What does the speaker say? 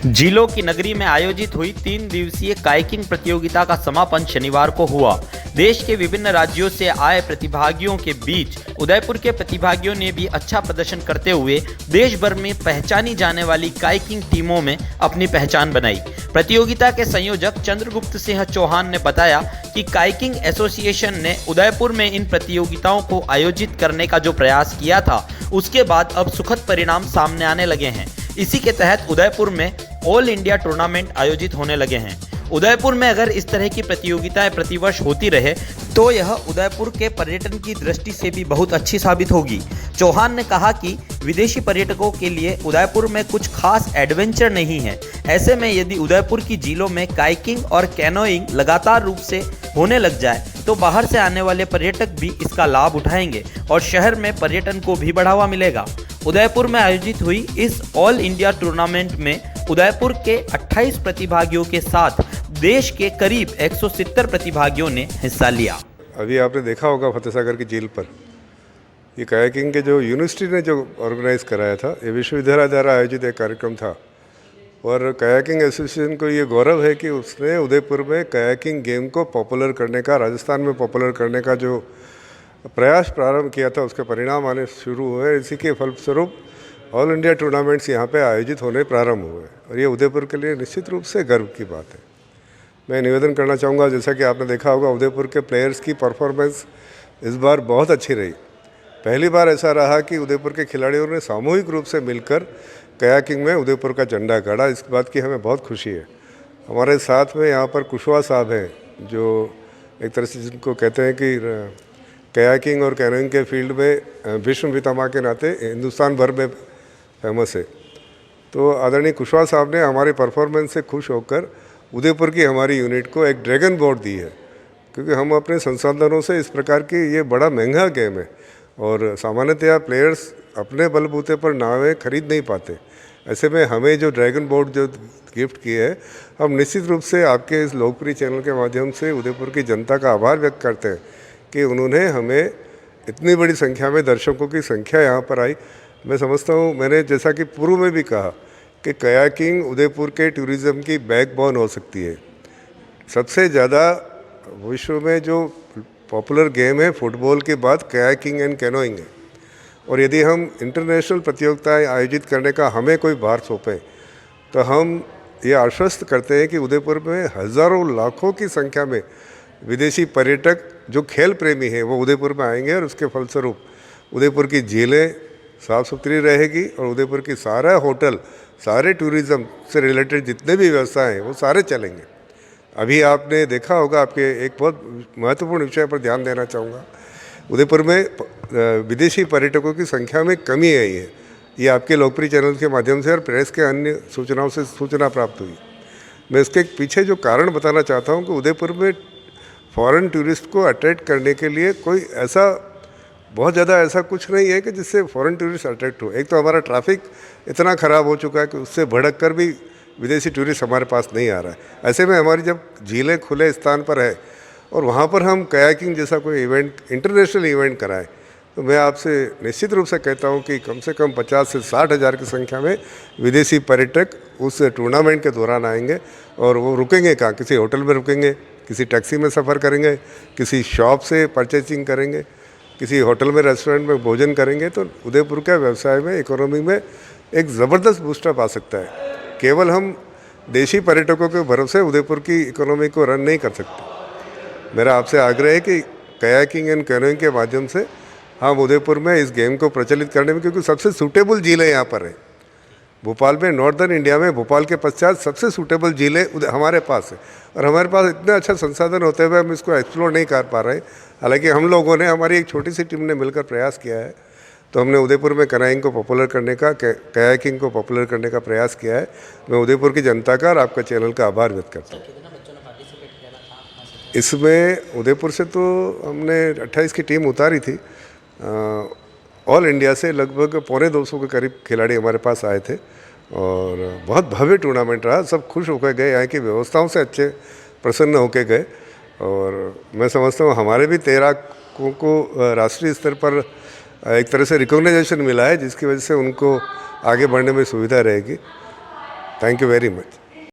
झीलों की नगरी में आयोजित हुई 3 दिवसीय काइकिंग प्रतियोगिता का समापन शनिवार को हुआ। देश के विभिन्न राज्यों से आए प्रतिभागियों के बीच उदयपुर के प्रतिभागियों ने भी अच्छा प्रदर्शन करते हुए देश भर में पहचानी जाने वाली काइकिंग टीमों में अपनी पहचान बनाई। प्रतियोगिता के संयोजक चंद्रगुप्त सिंह चौहान ने बताया कि काइकिंग एसोसिएशन ने उदयपुर में इन प्रतियोगिताओं को आयोजित करने का जो प्रयास किया था, उसके बाद अब सुखद परिणाम सामने आने लगे हैं। इसी के तहत उदयपुर में ऑल इंडिया टूर्नामेंट आयोजित होने लगे हैं। उदयपुर में अगर इस तरह की प्रतियोगिताएं प्रतिवर्ष होती रहे तो यह उदयपुर के पर्यटन की दृष्टि से भी बहुत अच्छी साबित होगी। चौहान ने कहा कि विदेशी पर्यटकों के लिए उदयपुर में कुछ खास एडवेंचर नहीं है। ऐसे में यदि उदयपुर की झीलों में काइकिंग और कैनोइंग लगातार रूप से होने लग जाए तो बाहर से आने वाले पर्यटक भी इसका लाभ उठाएंगे और शहर में पर्यटन को भी बढ़ावा मिलेगा। उदयपुर में आयोजित हुई इस ऑल इंडिया टूर्नामेंट में उदयपुर के 28 प्रतिभागियों के साथ देश के करीब 170 प्रतिभागियों ने हिस्सा लिया। अभी आपने देखा होगा फतेहसागर की झील पर ये कायाकिंग के जो यूनिवर्सिटी ने जो ऑर्गेनाइज कराया था, ये विश्वविद्यालय द्वारा आयोजित एक कार्यक्रम था और कायाकिंग एसोसिएशन को ये गौरव है कि उसने उदयपुर में कायाकिंग गेम को पॉपुलर करने का, राजस्थान में पॉपुलर करने का जो प्रयास प्रारंभ किया था, उसके परिणाम आने शुरू हुए। इसी के फलस्वरूप ऑल इंडिया टूर्नामेंट्स यहाँ पे आयोजित होने प्रारंभ हुए और ये उदयपुर के लिए निश्चित रूप से गर्व की बात है। मैं निवेदन करना चाहूँगा, जैसा कि आपने देखा होगा उदयपुर के प्लेयर्स की परफॉर्मेंस इस बार बहुत अच्छी रही। पहली बार ऐसा रहा कि उदयपुर के खिलाड़ियों ने सामूहिक रूप से मिलकर कयाकिंग में उदयपुर का झंडा गाड़ा। इस बात की हमें बहुत खुशी है। हमारे साथ में यहाँ पर कुशवाहा साहब हैं, जो एक तरह से जिनको कहते हैं कि कयाकिंग और कैनोइंग के फील्ड में विश्व पितामह के नाते हिंदुस्तान भर में फेमस है। तो आदरणीय कुशवाहा साहब ने हमारी परफॉर्मेंस से खुश होकर उदयपुर की हमारी यूनिट को एक ड्रैगन बोर्ड दी है, क्योंकि हम अपने संसाधनों से इस प्रकार की ये बड़ा महंगा गेम है और सामान्यतया प्लेयर्स अपने बलबूते पर नावें खरीद नहीं पाते। ऐसे में हमें जो ड्रैगन बोर्ड जो गिफ्ट किए है, हम निश्चित रूप से आपके इस लोकप्रिय चैनल के माध्यम से उदयपुर की जनता का आभार व्यक्त करते हैं कि उन्होंने हमें इतनी बड़ी संख्या में दर्शकों की संख्या यहाँ पर आई। मैं समझता हूँ, मैंने जैसा कि पूर्व में भी कहा कि कयाकिंग उदयपुर के टूरिज़्म की बैकबोन हो सकती है। सबसे ज़्यादा विश्व में जो पॉपुलर गेम है फुटबॉल के बाद कयाकिंग एंड कैनोइंग है और यदि हम इंटरनेशनल प्रतियोगिताएं आयोजित करने का हमें कोई भार सौंपें तो हम ये आश्वस्त करते हैं कि उदयपुर में हज़ारों लाखों की संख्या में विदेशी पर्यटक जो खेल प्रेमी हैं वो उदयपुर में आएंगे और उसके फलस्वरूप उदयपुर की झीलें साफ़ सुथरी रहेगी और उदयपुर की सारा होटल, सारे टूरिज़्म से रिलेटेड जितने भी व्यवसाय हैं वो सारे चलेंगे। अभी आपने देखा होगा, आपके एक बहुत महत्वपूर्ण विषय पर ध्यान देना चाहूँगा, उदयपुर में विदेशी पर्यटकों की संख्या में कमी आई है। ये आपके लोकप्रिय चैनल के माध्यम से और प्रेस के अन्य सूचनाओं से सूचना प्राप्त हुई। मैं इसके पीछे जो कारण बताना चाहता हूँ कि उदयपुर में फॉरेन टूरिस्ट को अट्रैक्ट करने के लिए कोई ऐसा बहुत ज़्यादा ऐसा कुछ नहीं है कि जिससे फॉरेन टूरिस्ट अट्रैक्ट हो। एक तो हमारा ट्रैफिक इतना ख़राब हो चुका है कि उससे भड़क कर भी विदेशी टूरिस्ट हमारे पास नहीं आ रहा है। ऐसे में हमारी जब झीलें खुले स्थान पर है और वहाँ पर हम कयाकिंग जैसा कोई इवेंट, इंटरनेशनल इवेंट कराएं, तो मैं आपसे निश्चित रूप से कहता हूँ कि कम से कम 50 से 60 हज़ार की संख्या में विदेशी पर्यटक उस टूर्नामेंट के दौरान आएंगे और वो रुकेंगे कहाँ, किसी होटल में रुकेंगे, किसी टैक्सी में सफ़र करेंगे, किसी शॉप से परचेसिंग करेंगे, किसी होटल में, रेस्टोरेंट में भोजन करेंगे। तो उदयपुर का व्यवसाय में, इकोनॉमी में एक ज़बरदस्त बूस्टअप आ सकता है। केवल हम देशी पर्यटकों के भरोसे उदयपुर की इकोनॉमी को रन नहीं कर सकते। मेरा आपसे आग्रह है कि कयाकिंग एंड कैनोइंग के माध्यम से हम उदयपुर में इस गेम को प्रचलित करने में, क्योंकि सबसे सूटेबल झीलें यहाँ पर है भोपाल में, नॉर्दर्न इंडिया में भोपाल के पश्चात सबसे सूटेबल झीलें हमारे पास है और हमारे पास इतना अच्छा संसाधन होते हुए हम इसको एक्सप्लोर नहीं कर पा रहे हैं। हालांकि हम लोगों ने, हमारी एक छोटी सी टीम ने मिलकर प्रयास किया है, तो हमने उदयपुर में कैनोइंग को पॉपुलर करने का, कयाकिंग को पॉपुलर करने का प्रयास किया है। मैं उदयपुर की जनता का और आपका चैनल का आभार व्यक्त करता हूँ। इसमें उदयपुर से तो हमने 28 की टीम उतारी थी। ऑल इंडिया से लगभग 250 के करीब खिलाड़ी हमारे पास आए थे और बहुत भव्य टूर्नामेंट रहा। सब खुश होकर गए, यहाँ की व्यवस्थाओं से अच्छे प्रसन्न होकर गए और मैं समझता हूँ हमारे भी तैराकों को राष्ट्रीय स्तर पर एक तरह से रिकॉग्नाइजेशन मिला है, जिसकी वजह से उनको आगे बढ़ने में सुविधा रहेगी। Thank you very much.